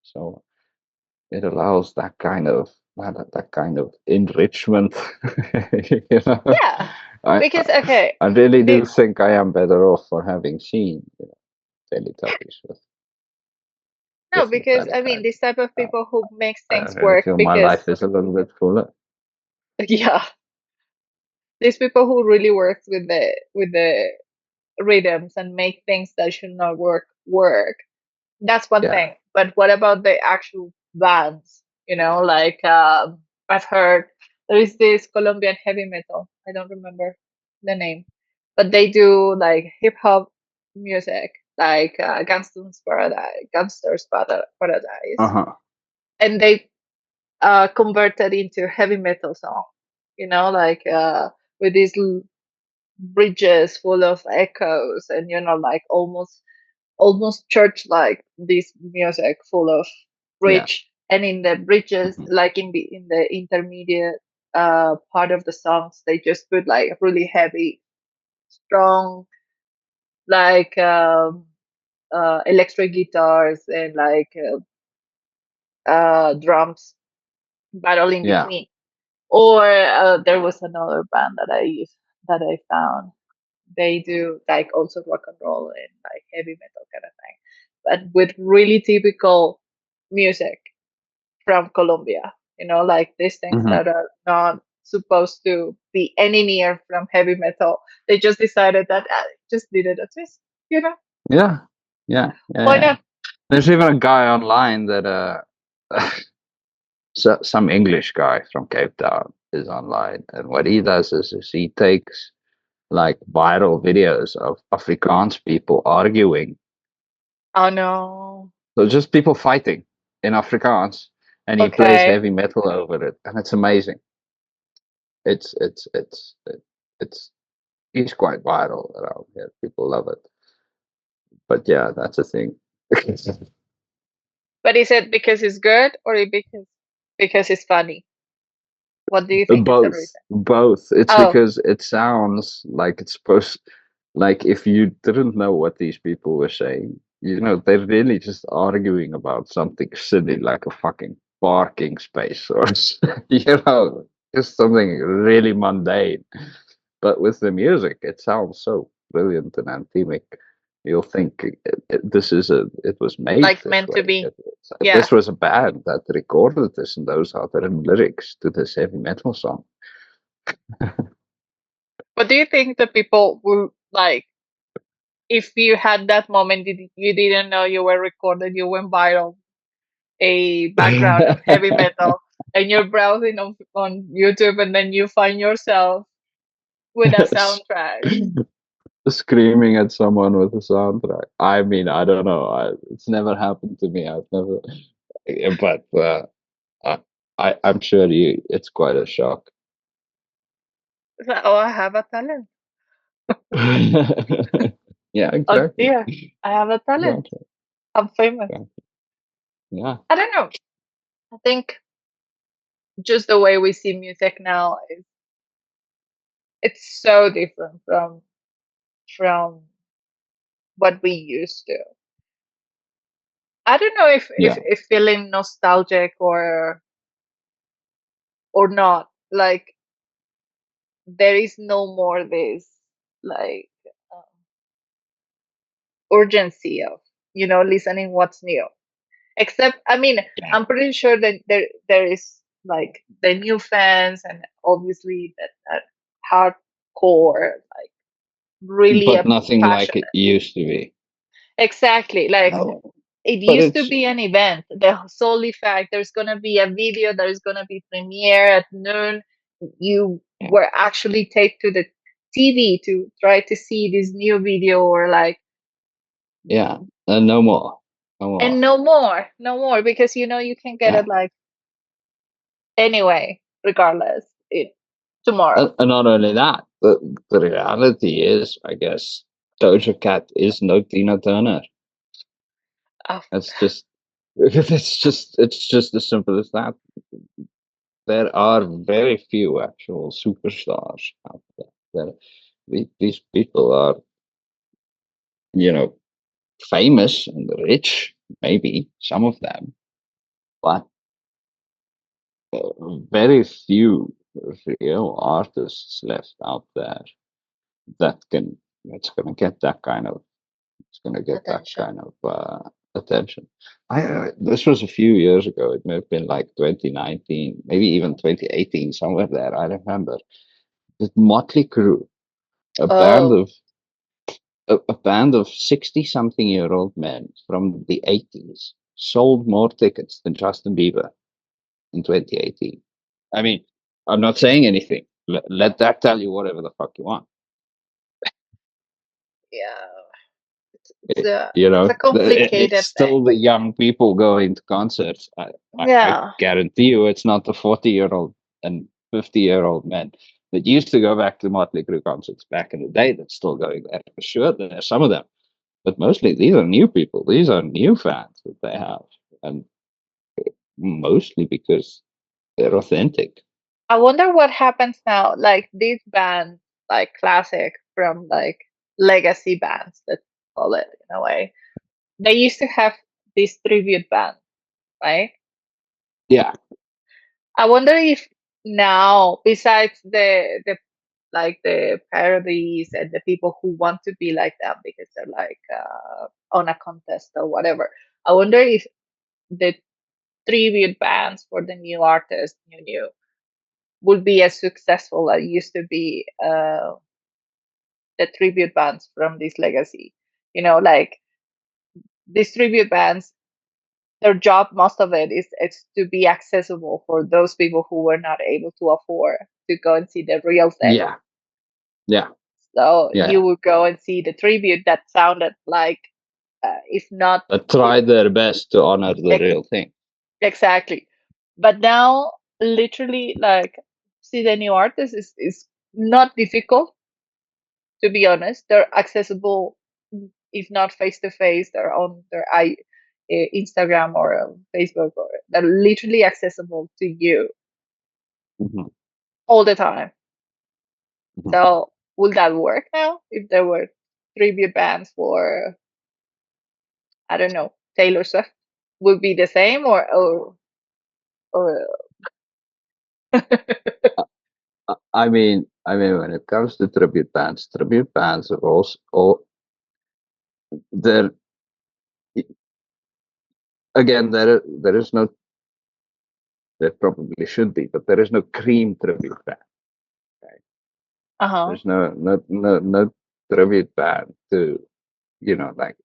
so it allows that kind of enrichment. you know, Yeah, I because okay, I really do the, think I am better off for having seen Teletubbies with. No, Just because I Metallica. mean, this type of Uh, people who makes I things really work feel my because life is a little bit fuller. yeah, these people who really works with the rhythms and make things that should not work. That's one Yeah. thing. But what about the actual bands? You know, like I've heard there is this Colombian heavy metal. I don't remember the name, but they do like hip hop music, like Uh Paradise, huh. and they converted into heavy metal song. You know, like with these bridges full of echoes, and like almost church like this music full of Yeah. bridge, and in the bridges, Mhm. like in the intermediate part of the songs, they just put like really heavy, strong, like electric guitars and like drums battle in Yeah. between. Or there was another band that I found. They do like also rock and roll and like heavy metal kind of thing, but with really typical music from Colombia. Like these things Hmm. that are not supposed to be any near from heavy metal. They just decided that just needed a twist. You know, Yeah. Yeah. Yeah. why Yeah. not? There's even a guy online that some English guy from Cape Town is online, and what he does is he takes like viral videos of Afrikaans people arguing. Oh no. So just people fighting in Afrikaans, and he plays Okay, heavy metal over it, and it's amazing. It's it's it's it's he's quite viral around here. People love it. But yeah, that's a thing. but is it because it's good or because it's funny? What do you think is the Both, reason? both. It's Oh, because it sounds like it's supposed, like if you didn't know what these people were saying, they're really just arguing about something silly like a fucking parking space or, just something really mundane. But with the music, it sounds so brilliant and anthemic. You'll think it was made like this meant to way. be. This Yeah. was a band that recorded this, and those are the lyrics to this heavy metal song. But do you think the people would like if you had that moment you didn't know you were recorded, you went viral, a background of heavy metal, and you're browsing on YouTube, and then you find yourself with a soundtrack. Screaming at someone with a soundtrack. I mean, I don't know. It's never happened to me. I've never, but I, I'm sure it's quite a shock. It's like, oh, I have a talent. Yeah, Oh exactly. dear, I have a talent. Exactly. I'm famous. Exactly. Yeah. I don't know. I think just the way we see music now is it's so different from what we used to. I don't know Yeah. if feeling nostalgic or not. Like there is no more this like um, urgency of listening what's new. Except, I mean, Yeah. I'm pretty sure that there is like the new fans and obviously that hardcore like really But nothing like it passionate. used to be. Exactly. Like No. it But used to it's be an event. The solely fact there's gonna be a video, there's gonna be premiere at noon. You yeah, were actually taped to the TV to try to see this new video or like, yeah. And no more. No and more. no more because you can get Yeah. it like anyway, regardless, tomorrow. And not only that, the reality is, I guess, Doja Cat is no Tina Turner. Oh, It's just, it's just as simple as that. There are very few actual superstars out there. These people are, you know, famous and rich, maybe some of them, but very few real artists left out there that can that's gonna get that kind of it's gonna get that attention. kind of attention. This was a few years ago. It may have been like 2019, maybe even 2018, somewhere there. I remember the Motley Crue, a band Oh, of a band of 60-something-year-old men from the 80s sold more tickets than Justin Bieber in 2018. I mean, I'm not saying anything. Let that tell you whatever the fuck you want. yeah. It- you It's a know, it's complicated thing. still the young people going to concerts. I Yeah. guarantee you it's not the 40-year-old and 50-year-old men that used to go back to Motley Crue concerts back in the day that's still going there. For sure, there's some of them. But mostly these are new people. These are new fans that they have. And mostly because they're authentic. I wonder what happens now. Like these bands, like classic from like legacy bands, let's call it in a way. They used to have these tribute bands, right? Yeah. I wonder if now, besides the like the parodies and the people who want to be like them because they're like on a contest or whatever, I wonder if the tribute bands for the new artists, new, would be as successful as used to be the tribute bands from this legacy. Like these tribute bands, their job, most of it is it's to be accessible for those people who were not able to afford to go and see the real thing. Yeah. Yeah. So Yeah. you would go and see the tribute that sounded like, if not That tried their best to honor the ex- real thing. exactly. But now, literally, like, see the new artist is not difficult, to be honest. They're accessible, if not face to face. They're on Instagram or Facebook, or they're literally accessible to you Mhm, all the time. mhm. So, would that work now if there were tribute bands for, I don't know, Taylor Swift? Would be the same, or When it comes to tribute bands are also, there again, there is no, there probably should be, but there is no cream tribute band. Right? uh-huh. There's no tribute band to, like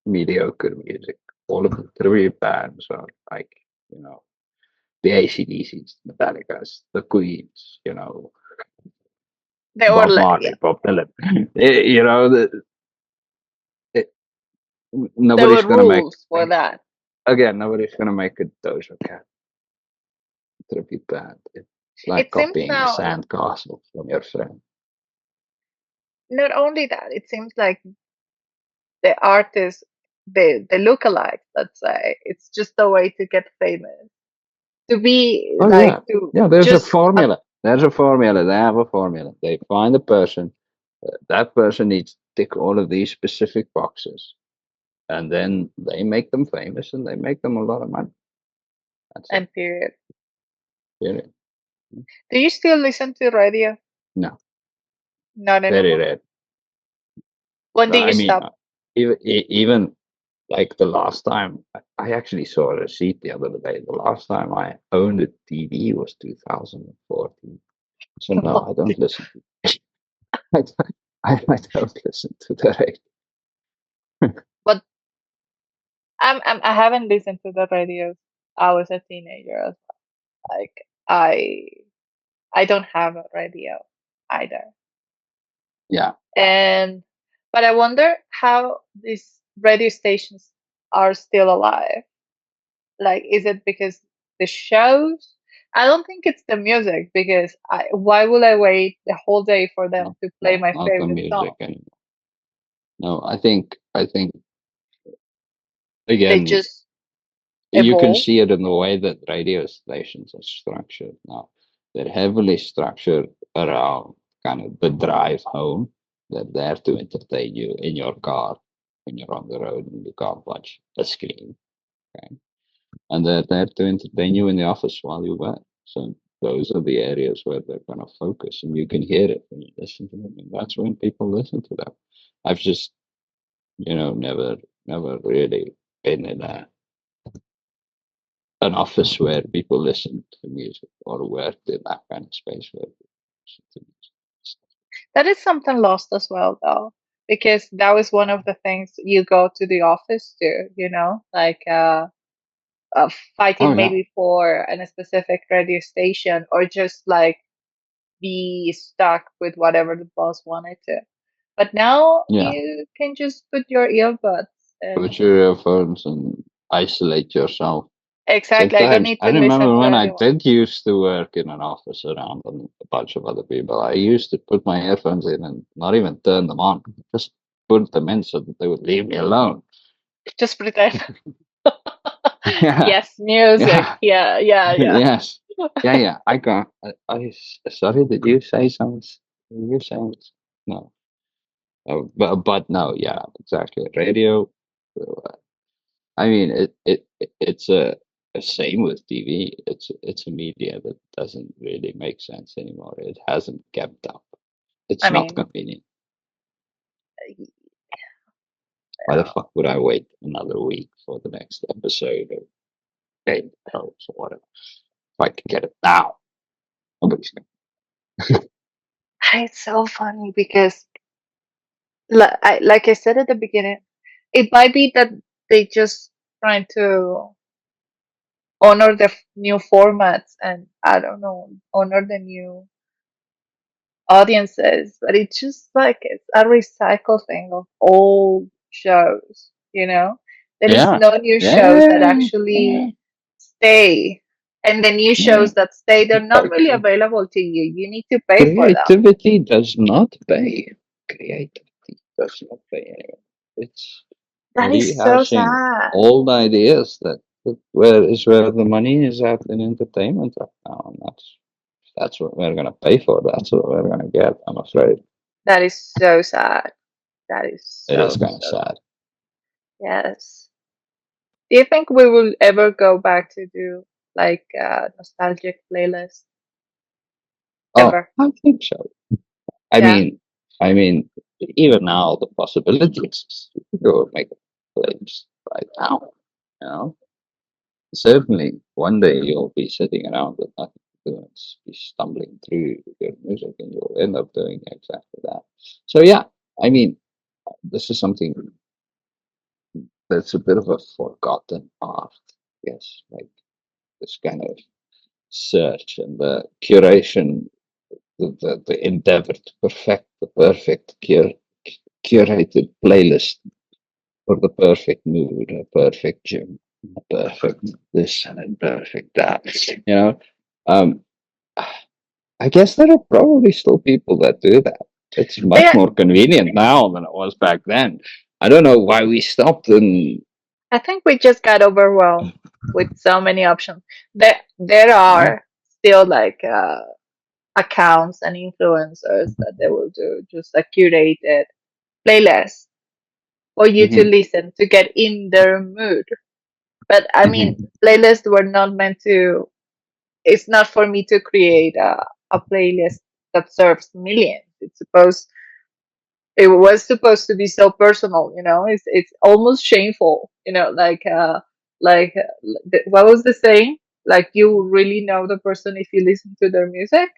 mediocre music. All of the tribute bands are like, you know, the AC/DCs, Metallicas, the Queens, They were Bob Marley, yeah. Bob Dylan. You know, it, There were nobody's gonna make rules for that. again. Nobody's gonna make a Doja Cat tribute band. It's like It seems copying a now, sandcastle from your friend. not only that, it seems like the artists, the lookalikes, let's say, it's just a way to get famous, to be Oh like yeah, to yeah. There's a just formula. There's a formula. They have a formula. They find a person. That person needs to tick all of these specific boxes, and then they make them famous, and they make them a lot of money. That's it. and period. Period. Do you still listen to radio? No, Not very anymore. rare. When did I you mean, stop? even like the last time I actually saw a receipt the other day. The last time I owned a TV was 2014. So no, I don't listen to. I don't, I don't listen to the radio. But I haven't listened to the radio. I was a teenager as well. Like I don't have a radio either. Yeah. And but I wonder how these radio stations are still alive. Like, is it because the shows? I don't think it's the music, because why will I wait the whole day for them No, to play no, my not the favorite song? music anymore. No, I think They again, just you can evolve. see it in the way that radio stations are structured now. They're heavily structured around kind of the drive home. They're there to entertain you in your car when you're on the road and you can't watch a screen. Okay? And they're there to entertain you in the office while you work. So those are the areas where they're going to focus, and you can hear it when you listen to them. And that's when people listen to them. I've just, never really. been in an office where people listen to music or worked in that kind of space where people listen to music. That is something lost as well, though, because that was one of the things you go to the office to, like Oh fighting yeah, maybe for a specific radio station or just like be stuck with whatever the boss wanted to. But now yeah. you can just put your earbuds and Put your earphones and isolate yourself. exactly, I don't Sometimes need I to listen remember to when I anyone. did used to work in an office around a bunch of other people. I used to put my earphones in and not even turn them on, just put them in so that they would leave me alone. Just pretend. Yeah, Yes, music. yeah, Yeah, yeah, yeah. yes, yeah, yeah. I got. Sorry, did you say something? Did you say no? But no, yeah, exactly. Radio. I mean, it's a same with TV. It's a media that doesn't really make sense anymore. It hasn't kept up. I It's not mean, convenient. you Why the know, fuck would I wait another week for the next episode of Game of Thrones or whatever? If I can get it now, nobody's gonna. it's so funny because, like I said at the beginning, it might be that they just trying to honor the new formats and I don't know, honor the new audiences, but it's just like it's a recycle thing of old shows, There is Yeah, no new shows that yeah, actually yeah, stay. And the new yeah. shows that stay, they're not really Okay. available to you. You need to pay for them. Creativity does not pay. Creativity does not pay anyone. It's That is so rehashing sad. old ideas that where the money is at in entertainment right now, and that's what we're gonna pay for. That's what we're gonna get. I'm afraid That is so sad. That is it is so, kind of so, sad. yes. Do you think we will ever go back to do like nostalgic playlist Oh, ever? I think so. I Yeah. mean, I mean, even now the possibility exists. You could go make a playlist right now. You know, certainly one day you'll be sitting around with nothing to do and be stumbling through your music, and you'll end up doing exactly that. So yeah, I mean, this is something that's a bit of a forgotten art. Yes, like this kind of search and the curation, the endeavor to perfect the perfect curated playlist for the perfect mood, a perfect gym, a perfect this and a perfect that. You know, um, I guess there are probably still people that do that. It's much They, more convenient now than it was back then. I don't know why we stopped and I think we just got overwhelmed with so many options. There yeah. are still like accounts and influencers that they will do just a curated playlist for you to Hmm. listen to get in their mood. But I mean, Hmm. playlists were not meant to. It's not for me to create a playlist that serves millions. It was supposed to be so personal, it's almost shameful, what was the saying, like you really know the person if you listen to their music.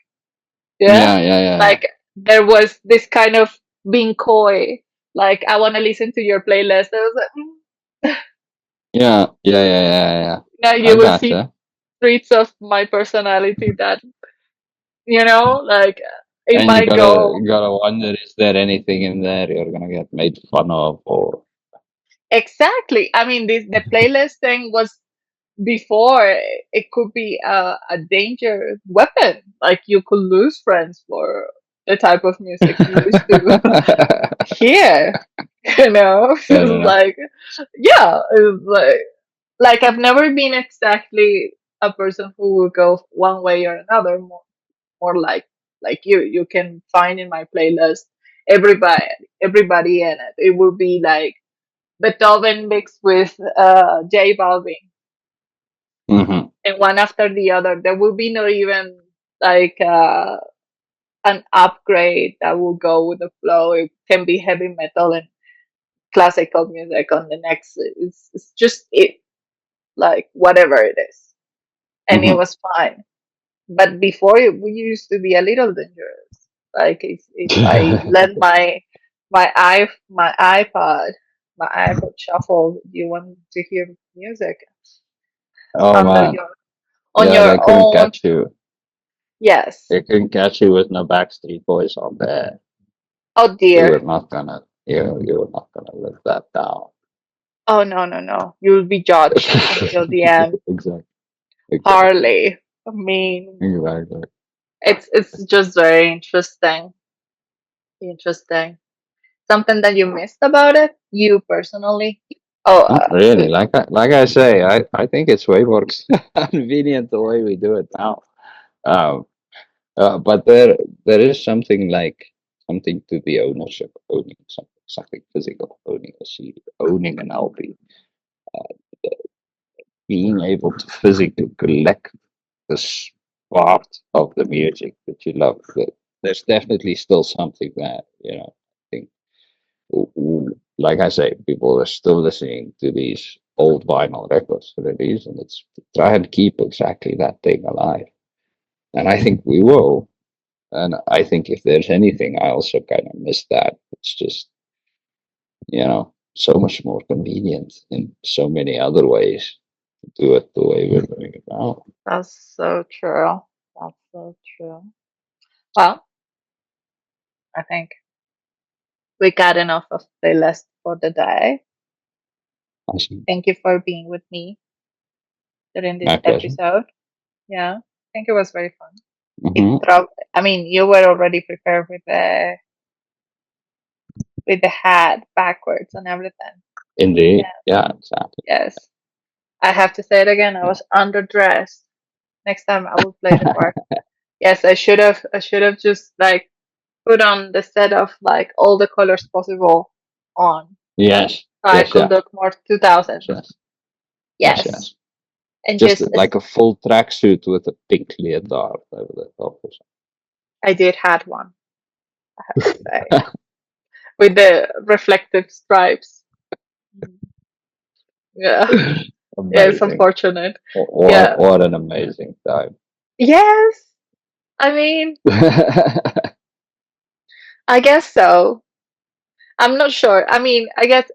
Yeah, Yeah, yeah, yeah, yeah. like there was this kind of being coy, like I want to listen to your playlist. I was like, Yeah, yeah, yeah, yeah, yeah. now you I will see gotcha. traits of my personality that like it And you might go gotta wonder, is there anything in there you're gonna get made fun of or exactly. I mean, the playlist thing was before. It could be a danger weapon. Like you could lose friends for the type of music you used to hear. fair It's enough. like, yeah, it's like I've never been exactly a person who will go one way or another. More like you can find in my playlist everybody everybody in it. It will be like Beethoven mixed with J Balvin, Hmm. and one after the other. There will be not even like an upgrade that will go with the flow. It can be heavy metal and classical music on the next. It's just it, like whatever it is, and it Hmm. was fine. But before we used to be a little dangerous. Like if I let my iPod, my iPod shuffle, you want to hear music Oh under man, your on yeah, your they couldn't own. catch you. Yes. They couldn't catch you with no Backstreet Boys on there. Oh You dear. were not gonna, you were not gonna live that down. Oh no no no. You will be judged until the end. Exactly, exactly, Hardly. I mean, exactly. it's just very interesting. Interesting. Something that you missed about it, you personally? Oh, Not really. Like I say, I think it's way more convenient the way we do it now. Um, but there is something like something to the ownership, owning something physical, owning a CD, owning an LP, being able to physically collect this part of the music that you love. There's definitely still something that, I think, like I say, people are still listening to these old vinyl records for a reason. It's to try and keep exactly that thing alive. And I think we will. And I think if there's anything, I also kind of miss that. It's just, so much more convenient in so many other ways to do it the way we're doing it now. that's so true. That's so true. Well, I think we got enough of playlist for the day. I see. Thank you for being with me during this My pleasure. episode. Yeah, I think it was very fun. Hmm. I mean, you were already prepared with the hat backwards and everything. Indeed. Yeah. Yeah, exactly. Yes. I have to say it again. I was underdressed. Next time I will play the part. Yes, I should have. I should have just like put on the set of like all the colors possible on, Yes. so I Yes, could yeah. look more 2000s. Yes. Yes, Yes, yes. and Just just like a full tracksuit with a pink leotard over the top or I did had one. I have to say, with the reflective stripes. Mm. Yeah, something. yeah, it's Amazing. unfortunate. What, Yeah. what an amazing time. Yes. I mean, I guess so. I'm not sure. I mean, I guess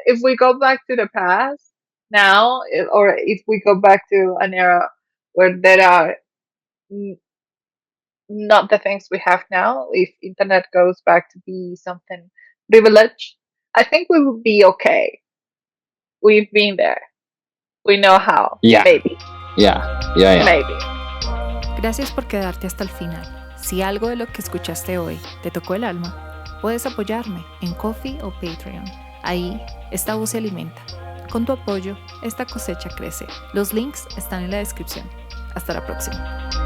if we go back to the past now, or if we go back to an era where there are n- not the things we have now, if internet goes back to be something privileged, I think we would be okay. We've been there. We know how. Yeah, Maybe. yeah, yeah, yeah. Maybe. Gracias por quedarte hasta el final. Si algo de lo que escuchaste hoy te tocó el alma, puedes apoyarme en Ko-fi o Patreon. Ahí esta voz se alimenta. Con tu apoyo, esta cosecha crece. Los links están en la descripción. Hasta la próxima.